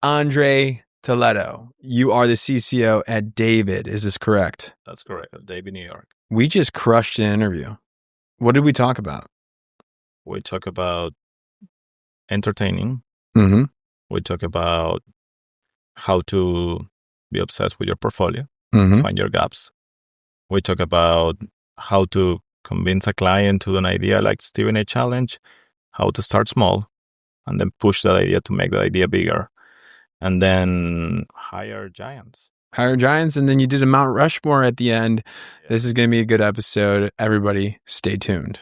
André Toledo, you are the CCO at David. Is this correct? That's correct. At David, New York. We just crushed an interview. What did we talk about? We talk about entertaining. Mm-hmm. We talk about how to be obsessed with your portfolio, find your gaps. We talk about how to convince a client to an idea like Stevenage challenge, how to start small, and then push that idea to make that idea bigger. And then hire giants. And then you did a Mount Rushmore at the end. Yeah. This is going to be a good episode. Everybody, stay tuned.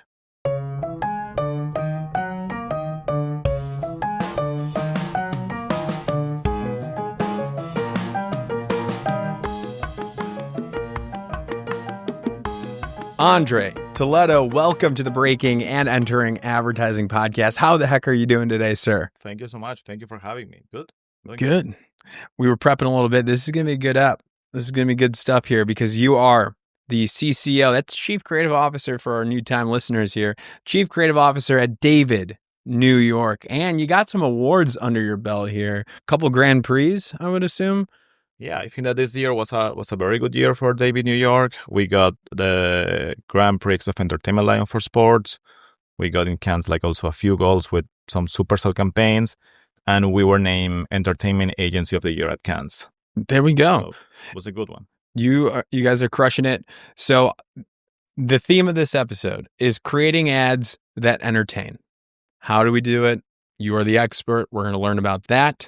André Toledo, welcome to the Breaking and Entering Advertising Podcast. How the heck are you doing today, sir? Thank you so much. Thank you for having me. Good. Good. We were prepping a little bit. This is going to be a good app. This is going to be good stuff here because you are the CCO. That's Chief Creative Officer for our new time listeners here. Chief Creative Officer at David, New York. And you got some awards under your belt here. A couple Grand Prix, I would assume. Yeah, I think that this year was a very good year for David, New York. We got the Grand Prix of Entertainment Lion for Sports. We got in Cannes also a few goals with some Supercell campaigns. And we were named Entertainment Agency of the Year at Cannes. There we go. So it was a good one. You guys are crushing it. So the theme of this episode is creating ads that entertain. How do we do it? You are the expert. We're going to learn about that.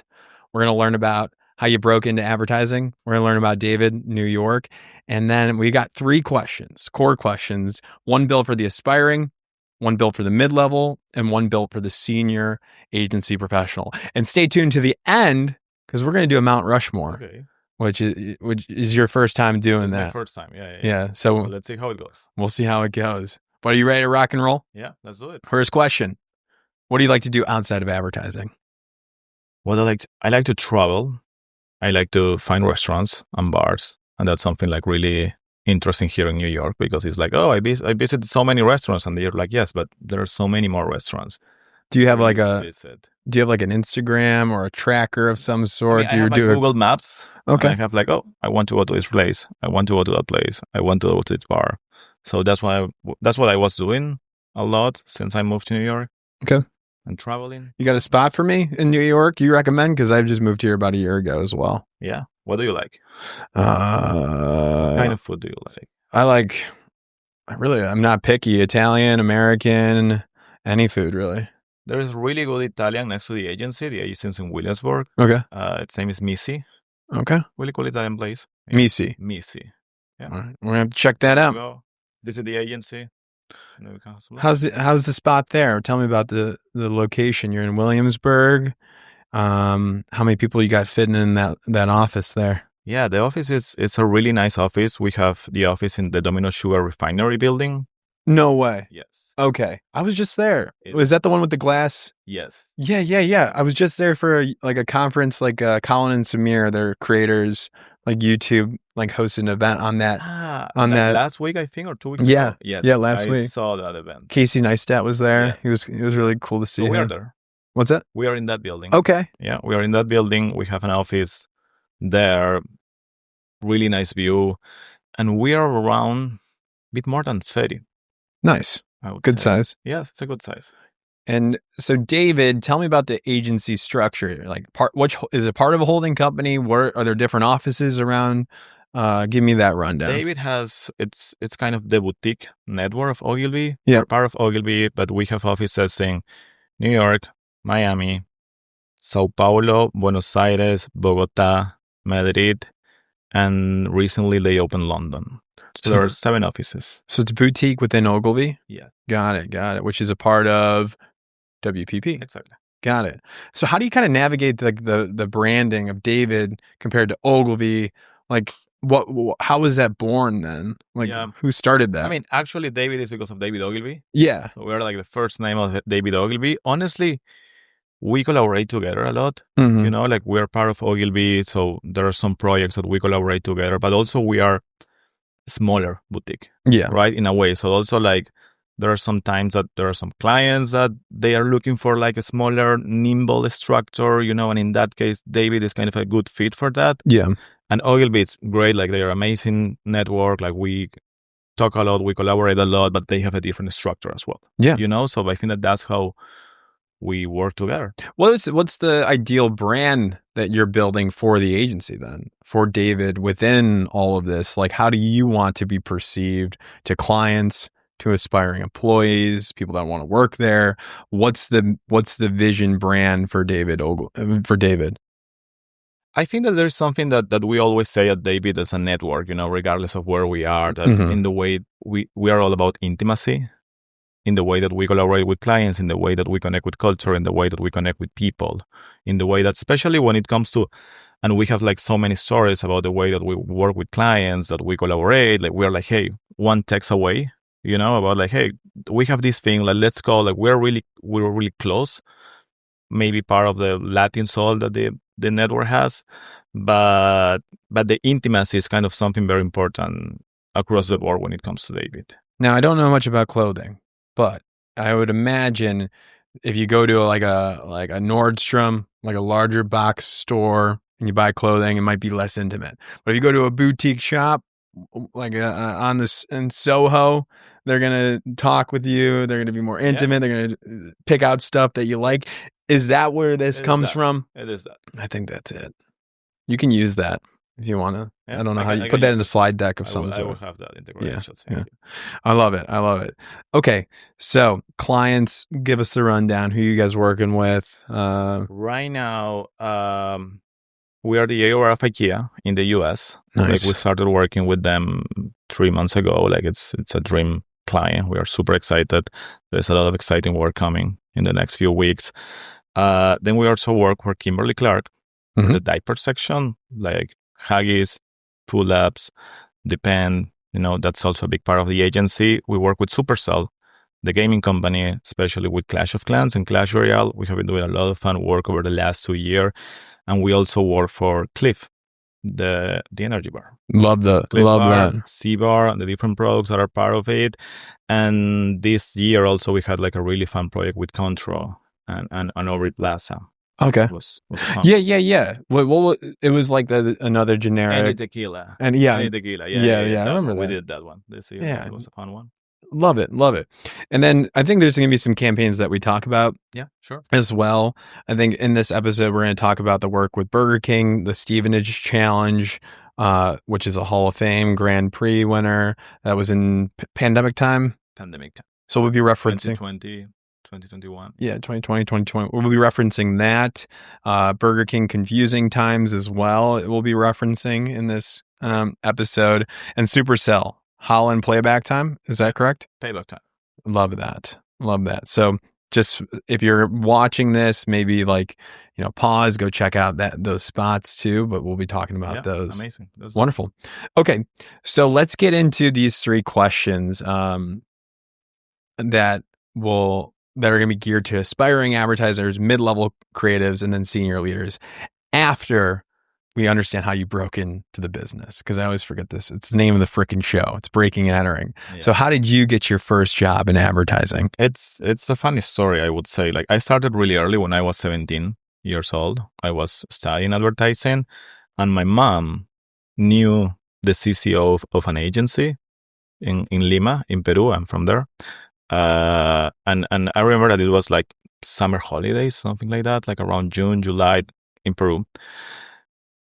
We're going to learn about how you broke into advertising. We're going to learn about David, New York. And then we got 3 questions, core questions. One built for the aspiring, one built for the mid-level, and one built for the senior agency professional. And stay tuned to the end because we're going to do a Mount Rushmore, which is your first time doing that. My first time, yeah. Yeah, so let's see how it goes. We'll see how it goes. But are you ready to rock and roll? Yeah, let's do it. First question. What do you like to do outside of advertising? What I like to travel. I like to find restaurants and bars. And that's something really interesting here in New York because it's I visited so many restaurants and they're yes, but there are so many more restaurants. Do you have an Instagram or a tracker of some sort? I have Google Maps. Okay. I have I want to go to this place. I want to go to that place. I want to go to this bar. So that's what I was doing a lot since I moved to New York. Okay. And traveling. You got a spot for me in New York you recommend? Because I've just moved here about a year ago as well. Yeah. What do you like? What kind of food do you like? I'm not picky. Italian, American, any food really. There is really good Italian next to the agency. The agency is in Williamsburg. Okay. Its name is Misi. Okay. Really cool Italian place. Yeah. Misi. Yeah. All right. We're going to have to check that out. Visit the agency. How's the spot there? Tell me about the location. You're in Williamsburg. How many people you got fitting in that office there? Yeah, the office is a really nice office. We have the office in the Domino Sugar Refinery building. No way. Yes. Okay. I was just there. Was that the one with the glass? Yes. Yeah. I was just there for a conference, Colin and Samir, they're creators, YouTube, hosted an event on that. Last week, I think, or 2 weeks ago. Yes. Yeah, last week. I saw that event. Casey Neistat was there. Yeah. It was really cool to see him. We are there. What's that? We are in that building. Okay. Yeah, we are in that building. We have an office there. Really nice view. And we are around a bit more than 30. Nice. Good size. Yes, it's a good size. And so, David, tell me about the agency structure. Which is it part of a holding company? Where are there different offices around? Give me that rundown. David has it's kind of the boutique network of Ogilvy. Yeah, we're part of Ogilvy, but we have offices in New York, Miami, Sao Paulo, Buenos Aires, Bogota, Madrid, and recently they opened London. So there are 7 offices. So it's a boutique within Ogilvy? Yeah. Got it. Which is a part of WPP. Exactly. Got it. So how do you kind of navigate the branding of David compared to Ogilvy? How was that born then? Who started that? I mean, actually, David is because of David Ogilvy. Yeah. So we're the first name of David Ogilvy. Honestly, we collaborate together a lot. Mm-hmm. We're part of Ogilvy, so there are some projects that we collaborate together, but also we are smaller boutique. Yeah. Right? In a way. So also There are some times that there are some clients that they are looking for like a smaller, nimble structure, and in that case, David is kind of a good fit for that. Yeah. And Ogilvy's great. Like, they're amazing network. Like, we talk a lot, we collaborate a lot, but they have a different structure as well. Yeah. So I think that's how we work together. What's the ideal brand that you're building for the agency then, for David within all of this? Like, how do you want to be perceived to clients, to aspiring employees, people that want to work there? What's the vision brand for David I think that there's something that we always say at David as a network, regardless of where we are, that in the way we are all about intimacy, in the way that we collaborate with clients, in the way that we connect with culture, in the way that we connect with people, in the way that, especially when it comes to, and we have like so many stories about the way that we work with clients, that we collaborate, like we're like, hey, one text away, about like, hey, we have this thing, like, let's go, like we're really close, maybe part of the Latin soul that the network has, but the intimacy is kind of something very important across the board when it comes to David. Now, I don't know much about clothing, but I would imagine if you go to like a Nordstrom, like a larger box store, and you buy clothing, it might be less intimate. But if you go to a boutique shop, like in Soho, they're gonna talk with you. They're gonna be more intimate. Yeah. They're gonna pick out stuff that you like. Is that where this comes from? It is that. I think that's it. You can use that if you want to. Yeah, I don't know how you put that in a slide deck of some sort. I will have that integration. Yeah. I love it. Okay, so clients, give us the rundown. Who you guys working with? Right now, we are the AOR of IKEA in the US. Nice. Like, we started working with them 3 months ago. Like, it's a dream client. We are super excited. There's a lot of exciting work coming in the next few weeks. Then we also work for Kimberly-Clark, the diaper section, like Huggies, Pull-Ups, Depend. That's also a big part of the agency. We work with Supercell, the gaming company, especially with Clash of Clans and Clash Royale. We have been doing a lot of fun work over the last 2 years. And we also work for Cliff, the energy bar. Love that. C-Bar, and the different products that are part of it. And this year also we had like a really fun project with Contro and Aubrey Plaza. Okay. It was fun. Yeah. Well, it was like another generic. Any tequila. And Any tequila. Yeah. I remember that. We did that one this year. Yeah. It was a fun one. Love it. And then I think there's going to be some campaigns that we talk about. Yeah, sure. As well. I think in this episode, we're going to talk about the work with Burger King, the Stevenage Challenge, which is a Hall of Fame Grand Prix winner. That was in pandemic time. So we'll be referencing 2021. Yeah, 2020, 2020. We'll be referencing that. Burger King Confusing Times as well. It will be referencing in this episode. And Supercell, Holland Playback Time. Is that correct? Playback Time. Love that. So just if you're watching this, maybe like, pause, go check out those spots too, but we'll be talking about those. Amazing. Those wonderful. Okay. So let's get into these 3 questions that are going to be geared to aspiring advertisers, mid-level creatives, and then senior leaders after we understand how you broke into the business. Because I always forget this. It's the name of the freaking show. It's Breaking and Entering. Yeah. So how did you get your first job in advertising? It's a funny story, I would say. Like, I started really early when I was 17 years old. I was studying advertising, and my mom knew the CCO of an agency in Lima, in Peru. I'm from there. And I remember that it was like summer holidays, something like that, like around June, July in Peru.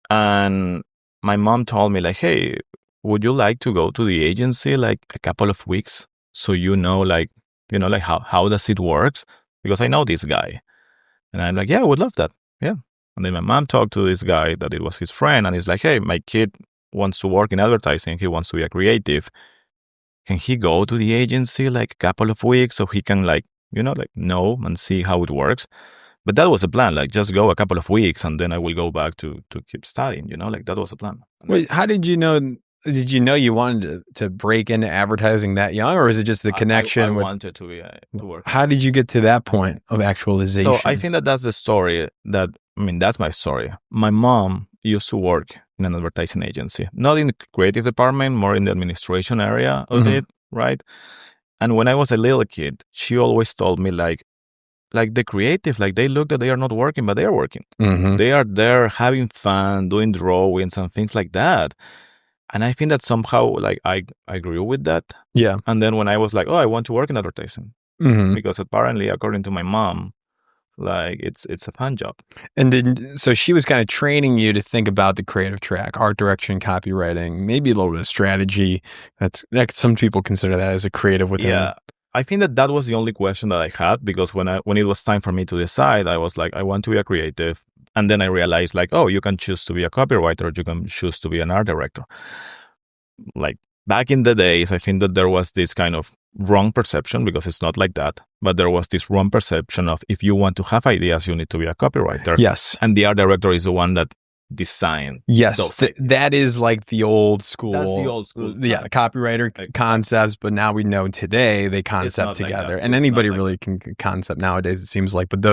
And my mom told me like, hey, would you like to go to the agency like a couple of weeks so like how does it works? Because I know this guy. And I'm like, yeah, I would love that. Yeah. And then my mom talked to this guy that it was his friend, and he's like, hey, my kid wants to work in advertising. He wants to be a creative. Can he go to the agency like a couple of weeks so he can know and see how it works? But that was the plan, like just go a couple of weeks and then I will go back to keep studying, like that was the plan. Wait, how did you know? Did you know you wanted to break into advertising that young, or is it just the connection? I wanted to work. How did you get to that point of actualization? So I think that's the story that's my story. My mom used to work in an advertising agency, not in the creative department, more in the administration area of it, right? And when I was a little kid, she always told me like the creative, like they look that they are not working, but they are working. Mm-hmm. They are there having fun, doing drawings and things like that. And I think that somehow like I grew with that. Yeah. And then when I was like, oh, I want to work in advertising, because apparently, according to my mom, like it's a fun job. And so she was kind of training you to think about the creative track, art direction, copywriting, maybe a little bit of strategy. That's some people consider that as a creative within. Yeah. I think that was the only question that I had, because when it was time for me to decide, I was like, I want to be a creative. And then I realized like, oh, you can choose to be a copywriter, or you can choose to be an art director. Like back in the days, I think that there was this kind of wrong perception, because it's not like that, but there was this wrong perception of if you want to have ideas, you need to be a copywriter. Yes. And the art director is the one that design. Yes, that is like the old school. That's the old school. Yeah, the copywriter concepts, but now we know today they concept together. Like and anybody really can concept nowadays, it seems like. But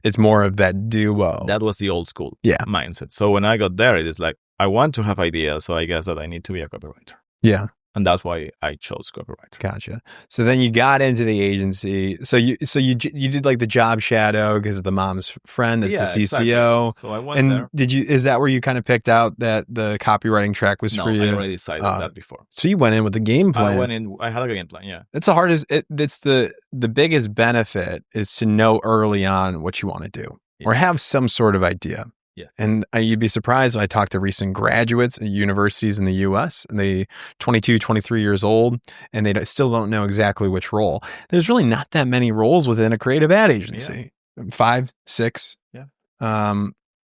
it's more of that duo. That was the old school mindset. So when I got there, it is like, I want to have ideas, so I guess that I need to be a copywriter. Yeah. And that's why I chose copywriter. Gotcha. So then you got into the agency. So you did like the job shadow because of the mom's friend that's a CCO. Exactly. So I went there. Is that where you kind of picked out that the copywriting track was for you? No, I already decided that before. So you went in with a game plan. I had a game plan, yeah. It's the hardest. It's the biggest benefit is to know early on what you want to do or have some sort of idea. Yeah. And you'd be surprised when I talk to recent graduates at universities in the U.S. and they 22, 23 years old, and they still don't know exactly which role. There's really not that many roles within a creative ad agency. 5, 6. Yeah.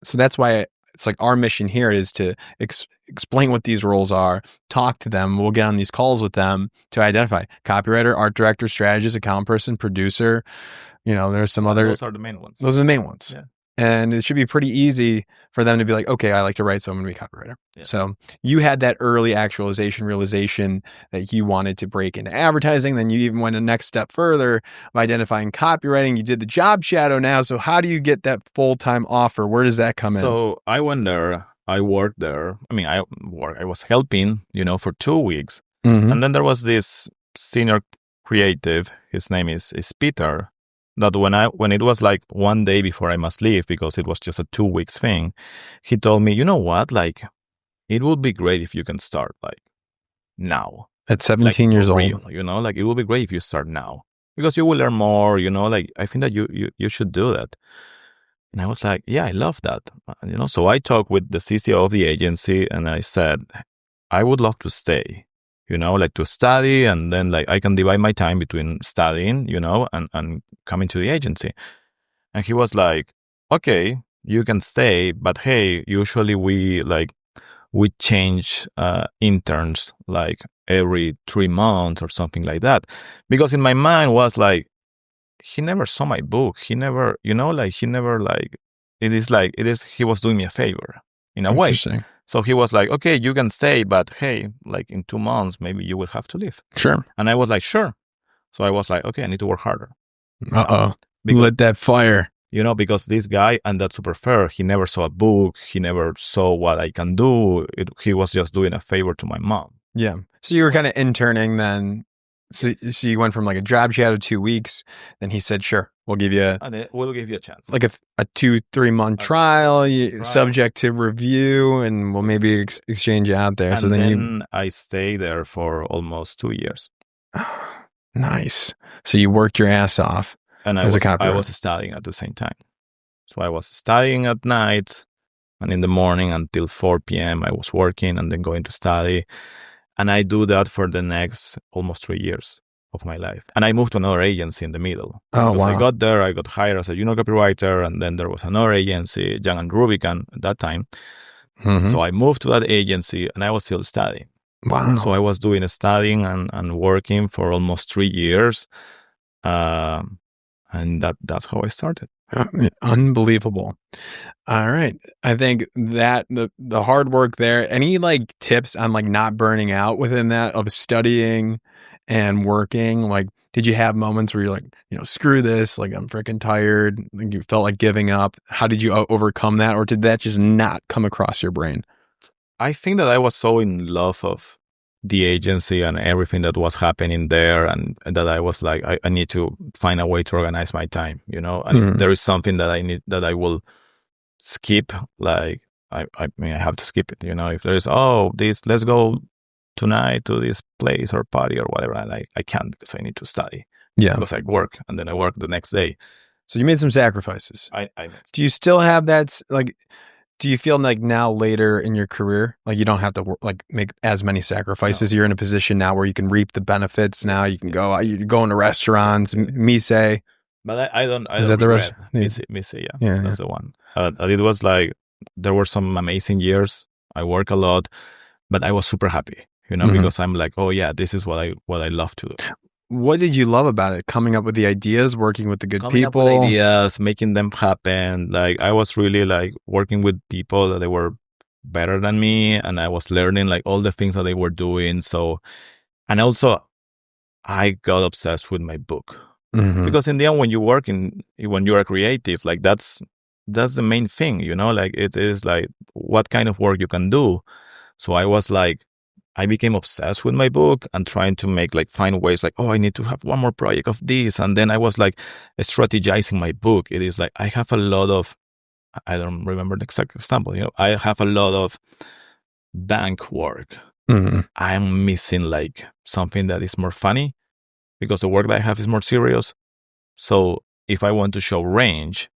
So that's why it's like our mission here is to explain what these roles are, talk to them. We'll get on these calls with them to identify copywriter, art director, strategist, account person, producer. There's some other. Those are the main ones. Those are the main ones. Yeah. And it should be pretty easy for them to be like, okay, I like to write, so I'm going to be a copywriter. Yeah. So you had that early realization that you wanted to break into advertising. Then you even went a next step further by identifying copywriting. You did the job shadow now. So how do you get that full-time offer? Where does that come in? So I went there. I worked there. I mean, I was helping, for 2 weeks. Mm-hmm. And then there was this senior creative. His name is Peter. That when it was like one day before I must leave, because it was just a 2 weeks thing, he told me, you know what, like it would be great if you can start like now. At 17 years old. Like it would be great if you start now, because you will learn more, like I think that you should do that. And I was like, yeah, I love that. So I talked with the CCO of the agency and I said, I would love to stay. Like to study, and then like I can divide my time between studying, and coming to the agency. And he was like, okay, you can stay, but hey, usually we change interns like every 3 months or something like that. Because in my mind was like, he never saw my book. He never, he was doing me a favor in a way. So he was like, okay, you can stay, but hey, like in 2 months, maybe you will have to leave. Sure. And I was like, sure. So I was like, okay, I need to work harder. Lit that fire. Because this guy, and that's super fair, he never saw a book. He never saw what I can do. He was just doing a favor to my mom. Yeah. So you were kind of interning then. So you went from like a job shadow 2 weeks. Then he said, sure, we'll give you a chance. Like a 2-3 month trial, subject to review, and we'll maybe exchange you out there. And so then I stayed there for almost 2 years. Nice. So you worked your ass off. And I was studying at the same time. So I was studying at night, and in the morning until 4 p.m. I was working and then going to study. And I do that for the next almost 3 years of my life. And I moved to another agency in the middle. Oh, wow. I got there, I got hired as a junior copywriter, and then there was another agency, Young and Rubicon at that time. Mm-hmm. So I moved to that agency and I was still studying. Wow. So I was doing studying and working for almost 3 years. And that's how I started. Unbelievable. All right. I think that the hard work there, any like tips on like not burning out within that of studying and working? Like, did you have moments where you're like, screw this, like I'm freaking tired, like you felt like giving up? How did you overcome that? Or did that just not come across your brain? I think that I was so in love of the agency and everything that was happening there, and that I was like, I need to find a way to organize my time, and if there is something that I need, that I will skip, like I mean, I have to skip it, if there is, let's go tonight to this place or party or whatever, and I can't because I need to study, because I work, and then I work the next day. So you made some sacrifices. Do you still have that, like, do you feel like now later in your career, like you don't have to make as many sacrifices? No. You're in a position now where you can reap the benefits. Now you can go out, you go into restaurants, mise. But I don't Is that the rest? Mise, yeah, that's the one. It was like, there were some amazing years. I work a lot, but I was super happy, because I'm like, oh yeah, this is what I love to do. What did you love about it? Coming up with the ideas, working with the good people? Coming up with ideas, making them happen. Like, I was really like working with people that they were better than me, and I was learning like all the things that they were doing. So, and also I got obsessed with my book, because in the end, when you work when you are creative, like that's the main thing, like it is like what kind of work you can do. So I was like, I became obsessed with my book and trying to find ways like, I need to have one more project of this. And then I was like strategizing my book. It is like, I have a lot of, I don't remember the exact example, I have a lot of bank work. I'm missing like something that is more funny, because the work that I have is more serious. So if I want to show range,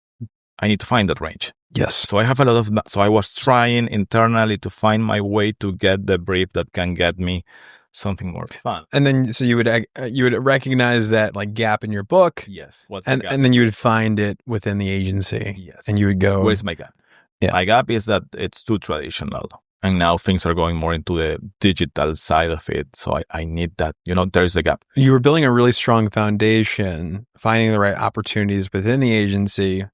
I need to find that range. Yes. So I have a lot of, so I was trying internally to find my way to get the brief that can get me something more fun. And then, so you would recognize that like gap in your book. Yes. And then you would find it within the agency. Yes. And you would go, where's my gap? Yeah. My gap is that it's too traditional. And now things are going more into the digital side of it. So I need that, there's a gap. You were building a really strong foundation, finding the right opportunities within the agency,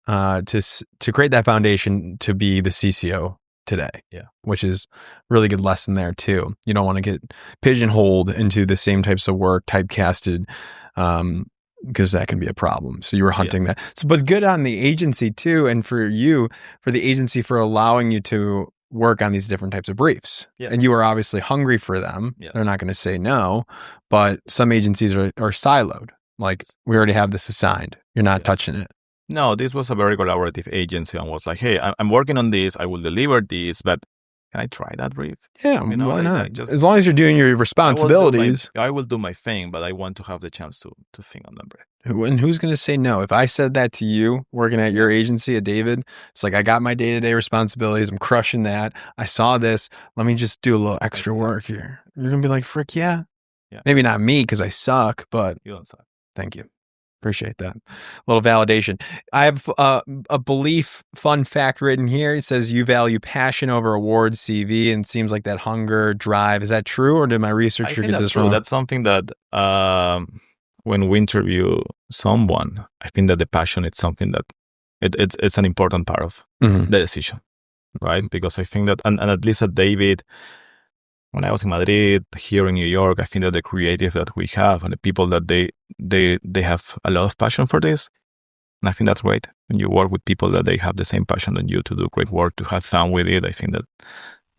to create that foundation to be the CCO today. Yeah. Which is really good lesson there too. You don't want to get pigeonholed into the same types of work, typecasted, because that can be a problem. So you were hunting that. So, but good on the agency too, and for the agency for allowing you to work on these different types of briefs. Yeah. And you were obviously hungry for them. Yeah. They're not going to say no, but some agencies are siloed. Like, we already have this assigned. You're not touching it. No, this was a very collaborative agency, and was like, hey, I'm working on this. I will deliver this, but can I try that brief? Yeah, why not? As long as you're doing your responsibilities. I will do my thing, but I want to have the chance to think on that brief. And who's going to say no? If I said that to you working at your agency, at David, it's like, I got my day-to-day responsibilities. I'm crushing that. I saw this. Let me just do a little extra work here. You're going to be like, frick, yeah. Maybe not me because I suck, but you don't suck. Thank you. Appreciate that. A little validation. I have a belief fun fact written here. It says you value passion over awards, CV, and it seems like that hunger, drive. Is that true, or did my researcher get this wrong? That's something that when we interview someone, I think that the passion is something that it's an important part of the decision, right? Because I think that, and at least at David, when I was in Madrid, here in New York, I think that the creative that we have and the people that they have a lot of passion for this. And I think that's great. When you work with people that they have the same passion than you to do great work, to have fun with it, I think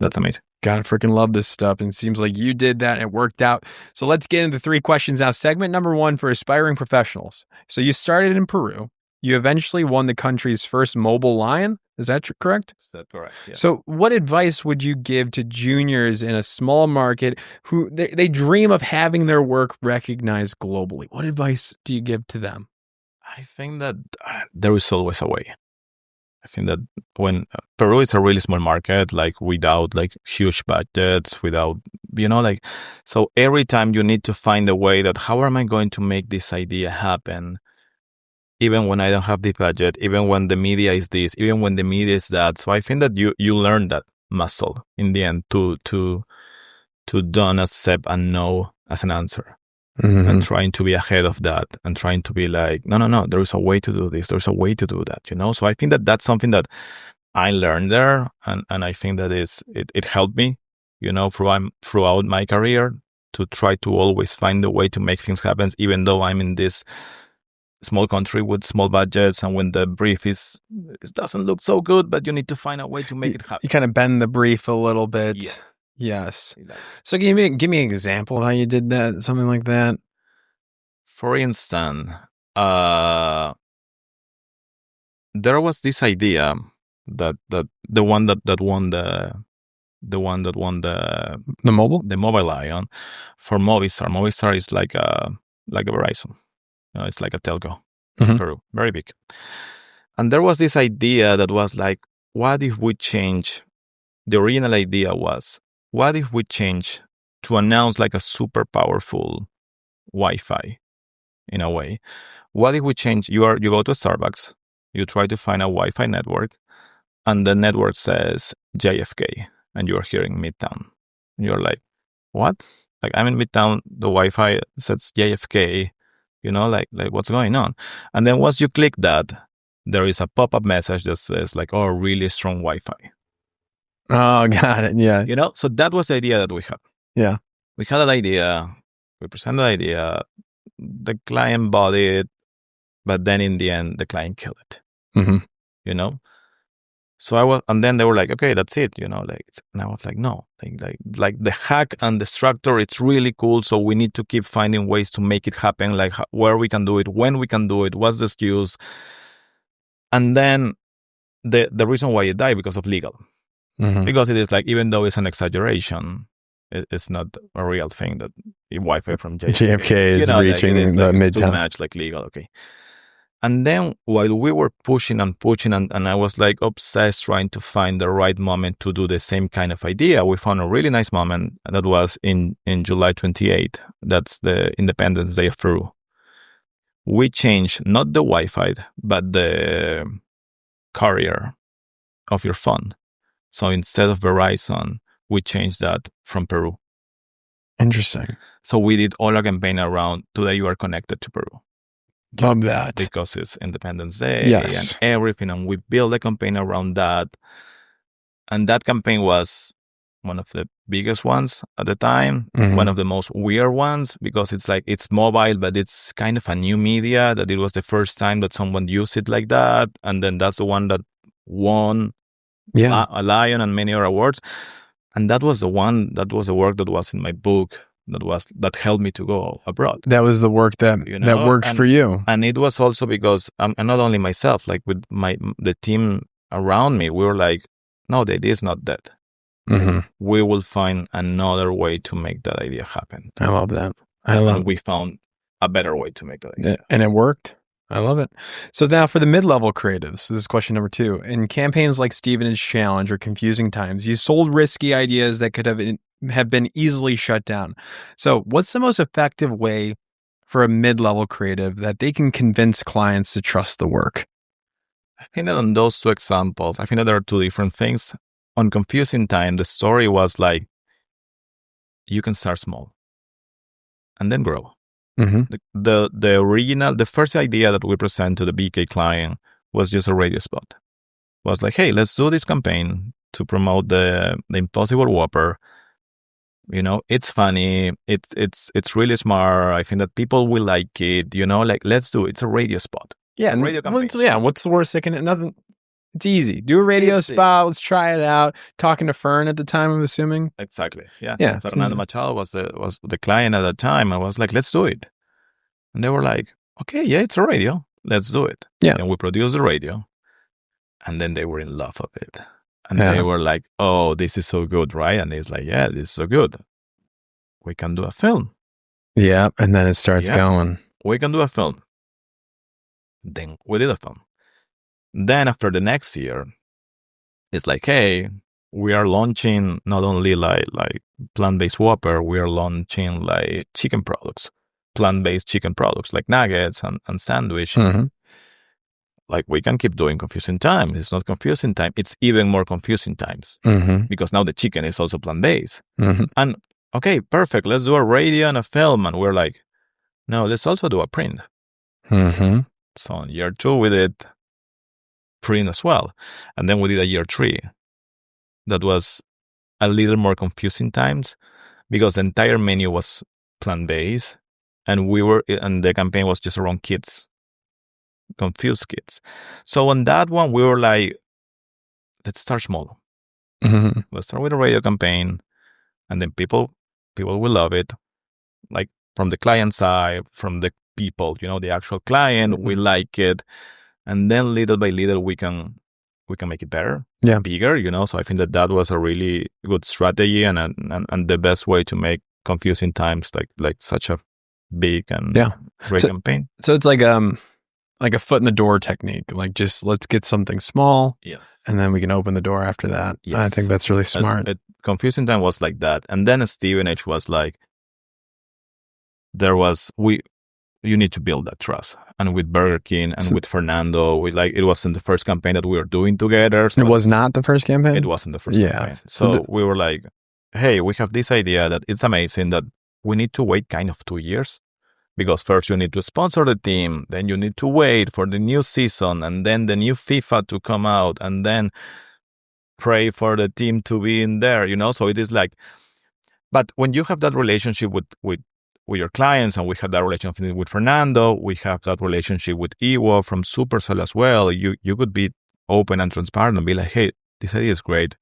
that's amazing. Gotta freaking love this stuff. And it seems like you did that and it worked out. So let's get into 3 questions now. Segment number 1 for aspiring professionals. So you started in Peru. You eventually won the country's first mobile lion. Is that correct? Is that correct? Yeah. So what advice would you give to juniors in a small market who they dream of having their work recognized globally? What advice do you give to them? I think that there is always a way. I think that when Peru is a really small market, like without like huge budgets, without, so every time you need to find a way that how am I going to make this idea happen? Even when I don't have the budget, even when the media is this, even when the media is that. So I think that you learn that muscle in the end to don't accept a no as an answer. And trying to be ahead of that and trying to be like, no, there is a way to do this. There's a way to do that, So I think that that's something that I learned there. And I think that it helped me, throughout my career to try to always find a way to make things happen, even though I'm in this small country with small budgets, and when the brief it doesn't look so good, but you need to find a way to make it happen. You kind of bend the brief a little bit. Yeah. Yes. So give me an example of how you did that, something like that. For instance, there was this idea that the one that won the mobile Lion for Movistar. Movistar is like a Verizon. It's like a telco in Peru, very big. And there was this idea that was like, what if we change? The original idea was, what if we change to announce like a super powerful Wi-Fi in a way? What if we change? You go to a Starbucks, you try to find a Wi-Fi network, and the network says JFK, and you're here in Midtown. And you're like, what? Like, I'm in Midtown, the Wi-Fi says JFK, like what's going on? And then once you click that, there is a pop-up message that says like, oh, really strong Wi-Fi. Oh, got it. Yeah. So that was the idea that we had. Yeah. We had an idea. We presented the idea. The client bought it, but then in the end, the client killed it. So and then they were like, okay, that's it, and I was like, no, like the hack and the structure, it's really cool. So we need to keep finding ways to make it happen, like where we can do it, when we can do it, what's the excuse. And then the reason why it died because of legal, because it is like, even though it's an exaggeration, it's not a real thing that Wi-Fi from JFK is reaching the Midtown. It's too much like legal, okay. And then while we were pushing and I was like obsessed trying to find the right moment to do the same kind of idea, we found a really nice moment, and that was in July 28th. That's the Independence Day of Peru. We changed not the Wi-Fi, but the carrier of your phone. So instead of Verizon, we changed that from Peru. Interesting. So we did all our campaign around, today you are connected to Peru. Love that. Because it's Independence Day and everything. And we built a campaign around that. And that campaign was one of the biggest ones at the time, one of the most weird ones, because it's like, it's mobile, but it's kind of a new media, that it was the first time that someone used it like that. And then that's the one that won a Lion and many other awards. And that was the work that was in my book, that helped me to go abroad. That was the work that worked for you. And it was also because, and not only myself, like with the team around me, we were like, no, the idea is not dead. We will find another way to make that idea happen. I love that. We found a better way to make that idea. And it worked. I love it. So now for the mid-level creatives, this is question number 2. In campaigns like Stevenage Challenge or Confusing Times, you sold risky ideas that could have been easily shut down. So what's the most effective way for a mid-level creative that they can convince clients to trust the work? I think that on those 2 examples, I think that there are 2 different things. On Confusing Time, the story was like, you can start small and then grow. The first idea that we present to the BK client was just a radio spot. It was like, hey, let's do this campaign to promote the Impossible Whopper. It's funny. It's really smart. I think that people will like it. Like, let's do it. It's a radio spot. Yeah, and radio campaign. What's the worst? Nothing. It's easy. Do a radio spot. Let's try it out. Talking to Fern at the time, I'm assuming. Exactly. Yeah. Yeah. Fernando Machado was the client at the time. I was like, let's do it. And they were like, okay, yeah, it's a radio. Let's do it. Yeah. And we produced the radio. And then they were in love of it. And they were like, oh, this is so good, right? And it's like, yeah, this is so good. We can do a film. Yeah. And then it starts going. We can do a film. Then we did a film. Then after the next year, it's like, hey, we are launching not only like plant-based Whopper, we are launching like chicken products, plant-based chicken products like nuggets and sandwich. Like, we can keep doing Confusing Times. It's not Confusing Time. It's even more Confusing Times because now the chicken is also plant-based. And okay, perfect. Let's do a radio and a film. And we're like, no, let's also do a print. So in year 2, we did print as well. And then we did a year 3. That was a little more Confusing Times because the entire menu was plant-based and the campaign was just around kids, confused kids. So on that one, we were like, let's start small. Let's start with a radio campaign. And then people will love it. Like from the client side, from the people, the actual client, we like it. And then little by little, we can make it better, bigger, So I think that was a really good strategy and the best way to make confusing times like such a big and great campaign. So it's like a foot in the door technique. Like just let's get something small, and then we can open the door after that. Yes. I think that's really smart. Confusing time was like that, and then Stevenage was like you need to build that trust. And with Burger King and with Fernando, it wasn't the first campaign that we were doing together. So it was not the first campaign? It wasn't the first campaign. So we were like, hey, we have this idea that it's amazing that we need to wait kind of 2 years. Because first you need to sponsor the team, then you need to wait for the new season, and then the new FIFA to come out, and then pray for the team to be in there, So it is like, but when you have that relationship with your clients, and we had that relationship with Fernando, we have that relationship with Iwo from Supercell as well. You could be open and transparent and be like, hey, this idea is great.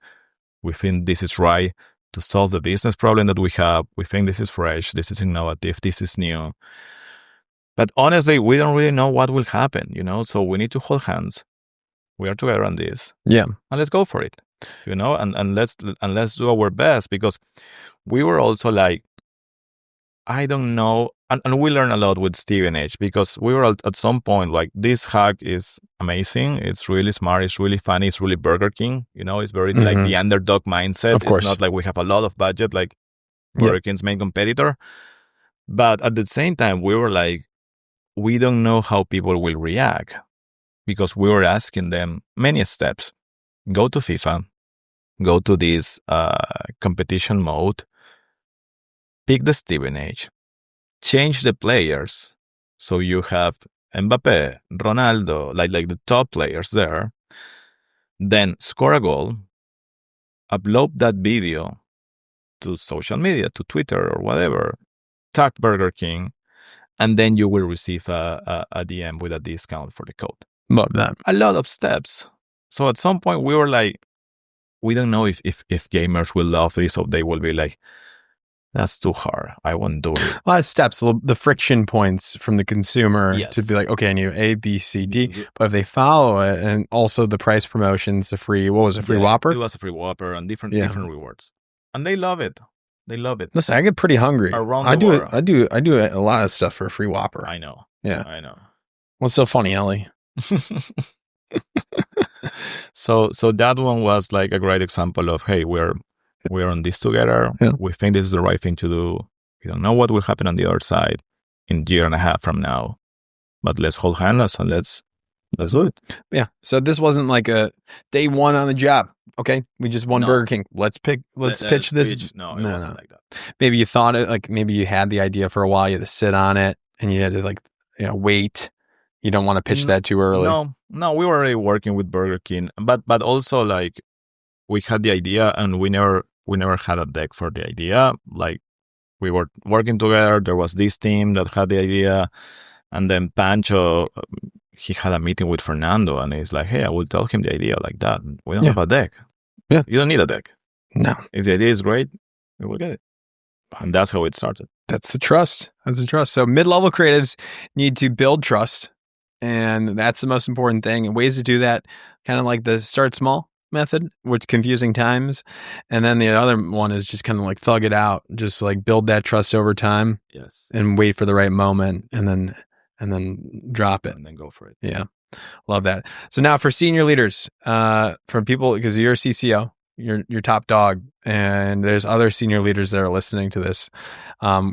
We think this is right to solve the business problem that we have. We think this is fresh, this is innovative, this is new. But honestly, we don't really know what will happen, So we need to hold hands. We are together on this. Yeah. And let's go for it. And let's do our best, because we were also like, I don't know. And we learned a lot with Stevenage, because we were at some point like, this hack is amazing. It's really smart. It's really funny. It's really Burger King. It's very like the underdog mindset. Of course. It's not like we have a lot of budget like Burger King's main competitor. But at the same time, we were like, we don't know how people will react, because we were asking them many steps. Go to FIFA. Go to this competition mode. Pick the Stevenage. Change the players. So you have Mbappe, Ronaldo, like the top players there. Then score a goal. Upload that video to social media, to Twitter or whatever. Tag Burger King. And then you will receive a DM with a discount for the code. Love that. A lot of steps. So at some point we were like, we don't know if gamers will love this, or they will be like, that's too hard. I won't do it. A lot of steps, the friction points from the consumer to be like, okay, I need A, B, C, D. Mm-hmm. But if they follow it, and also the price promotions, the free, what was it, free Whopper? It was a free Whopper and different rewards. And they love it. They love it. Listen, I get pretty hungry. I do a lot of stuff for a free Whopper. I know. Yeah. I know. What's so funny, Ellie? So that one was like a great example of, hey, we're on this together. Yeah. We think this is the right thing to do. We don't know what will happen on the other side in a year and a half from now, but let's hold hands and let's do it. Yeah. So this wasn't like a day one on the job. Okay, we just won Burger King. Let's pitch this. No, it wasn't like that. Maybe you thought it, like maybe you had the idea for a while. You had to sit on it, and you had to wait. You don't want to pitch that too early. No, we were already working with Burger King, but also like we had the idea, and we never had a deck for the idea. Like we were working together. There was this team that had the idea, and then Pancho, he had a meeting with Fernando, and he's like, hey, I will tell him the idea like that. We don't have a deck. Yeah. You don't need a deck. No. If the idea is great, we will get it. And that's how it started. That's the trust. So mid-level creatives need to build trust, and that's the most important thing. And ways to do that, kind of like the start small method, with confusing times. And then the other one is just kind of like thug it out, just like build that trust over time. Yes. And wait for the right moment, and then drop it. And then go for it. Yeah. Love that. So now for senior leaders, for people, because you're a CCO, you're top dog, and there's other senior leaders that are listening to this.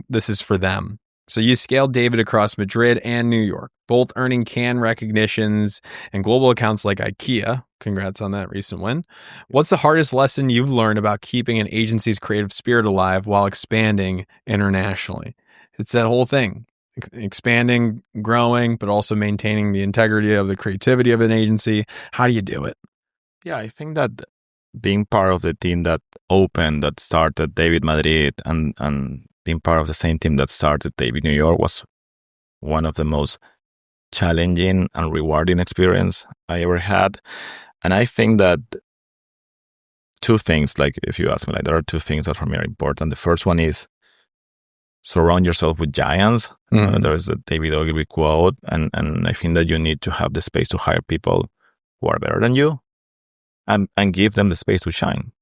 This is for them. So you scaled David across Madrid and New York, both earning Cannes recognitions and global accounts like IKEA. Congrats on that recent win. What's the hardest lesson you've learned about keeping an agency's creative spirit alive while expanding internationally? It's that whole thing. Expanding, growing, but also maintaining the integrity of the creativity of an agency. How do you do it? Yeah, I think that being part of the team that started David Madrid, and being part of the same team that started David New York was one of the most challenging and rewarding experience I ever had. And I think that two things, like if you ask me, like there are two things that for me are important. The first one is surround yourself with giants. There's a David Ogilvy quote, and I think that you need to have the space to hire people who are better than you, and give them the space to shine,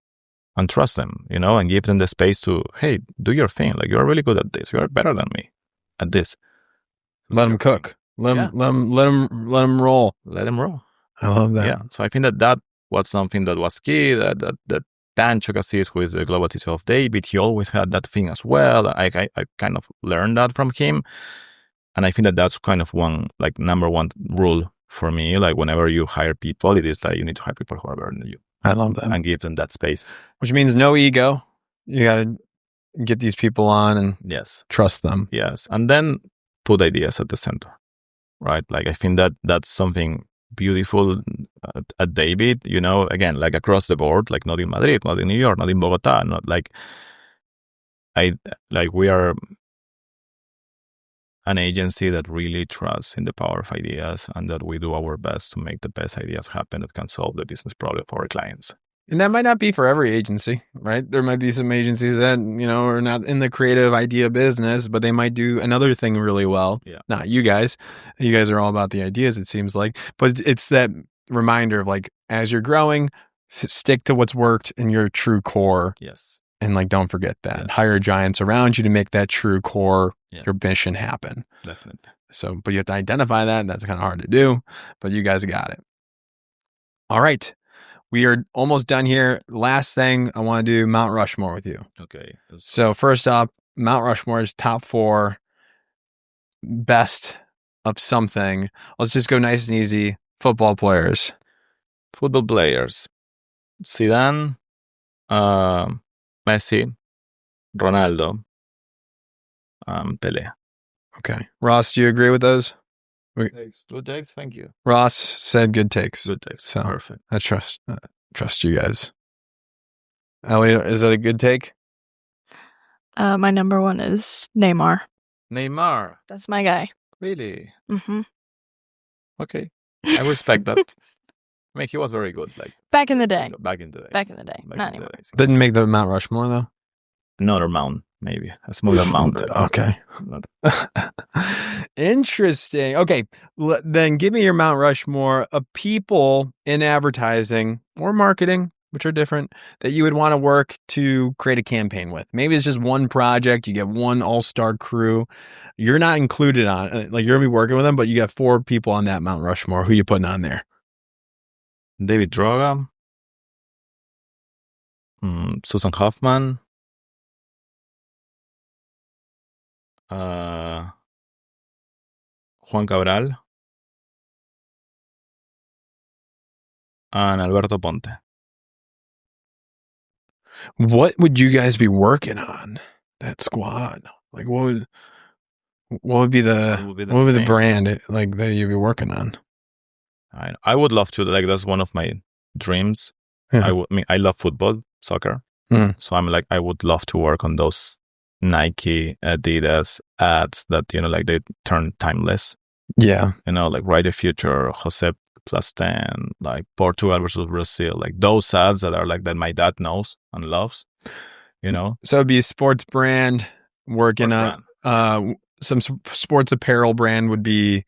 and trust them, and give them the space to, hey, do your thing. Like, you're really good at this. You are better than me at this. Let them cook. Let them roll. Let them roll. I love that. Yeah. So I think that was something that was key. That Dan Chocasis, who is the global CTO of David, he always had that thing as well. I kind of learned that from him, and I think that that's kind of number one rule for me. Like, whenever you hire people, it is like you need to hire people who are better than you. I love that, and give them that space. Which means no ego. You got to get these people on and trust them. Yes, and then put ideas at the center, right? Like, I think that that's something beautiful at David, again, like across the board, like not in Madrid, not in New York, not in Bogota, not like we are an agency that really trusts in the power of ideas, and that we do our best to make the best ideas happen that can solve the business problem for our clients. And that might not be for every agency, right? There might be some agencies that, are not in the creative idea business, but they might do another thing really well. Yeah. Not you guys. You guys are all about the ideas, it seems like. But it's that reminder of, like, as you're growing, stick to what's worked in your true core. Yes. And, like, don't forget that. Yes. Hire giants around you to make that true core, your mission happen. Definitely. So, but you have to identify that. And that's kind of hard to do, but you guys got it. All right. We are almost done here. Last thing, I want to do Mount Rushmore with you. Okay. So first up, Mount Rushmore's top 4 best of something. Let's just go nice and easy. Football players. Zidane, Messi, Ronaldo, Pelé. Okay. Ross, do you agree with those? Good takes. Thank you. Ross said good takes. Good takes. So perfect. I trust you guys. Elliot, is that a good take? My number 1 is Neymar. That's my guy. Really? Mm-hmm. Okay. I respect that. I mean, he was very good. Like, back in the day. Back in the day. Not anymore. Didn't make the Mount Rushmore though. Another mount, maybe a smaller mount. Okay. Interesting. Okay, then give me your Mount Rushmore of people in advertising or marketing, which are different, that you would want to work to create a campaign with. Maybe it's just one project. You get one all-star crew. You're not included on, like, you're going to be working with them, but you got 4 people on that Mount Rushmore. Who you putting on there? David Droga, Susan Hoffman, Juan Cabral, and Alberto Ponte. What would you guys be working on, that squad? Like, what would be the brand, like, that you'd be working on? I would love to, like, that's one of my dreams. Yeah. I love football, soccer. So I'm like, I would love to work on those Nike, Adidas ads that, like, they turn timeless. Yeah. Like Right the Future, Jose +10, like Portugal versus Brazil, like those ads that are like that my dad knows and loves, So it'd be a sports brand working on some sports apparel brand would be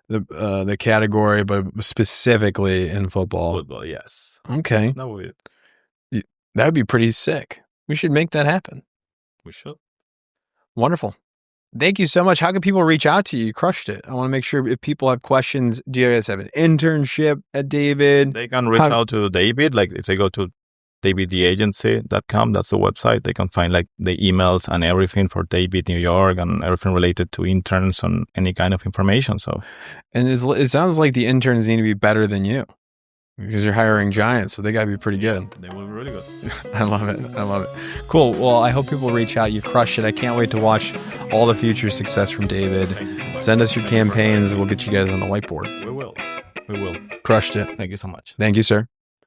the category, but specifically in football. Football, yes. Okay. That would be pretty sick. We should make that happen. We should. Wonderful. Thank you so much. How can people reach out to you? You crushed it. I want to make sure if people have questions, do you guys have an internship at David? They can reach out to David. Like, if they go to davidtheagency.com, that's the website. They can find, like, the emails and everything for David New York and everything related to interns and any kind of information. So, and it sounds like the interns need to be better than you, because you're hiring giants, so they got to be pretty good. They will be really good. I love it. Cool. Well, I hope people reach out. You crushed it. I can't wait to watch all the future success from David. Thank you so much. Send us your campaigns. We'll get you guys on the whiteboard. We will. Crushed it. Thank you so much. Thank you, sir.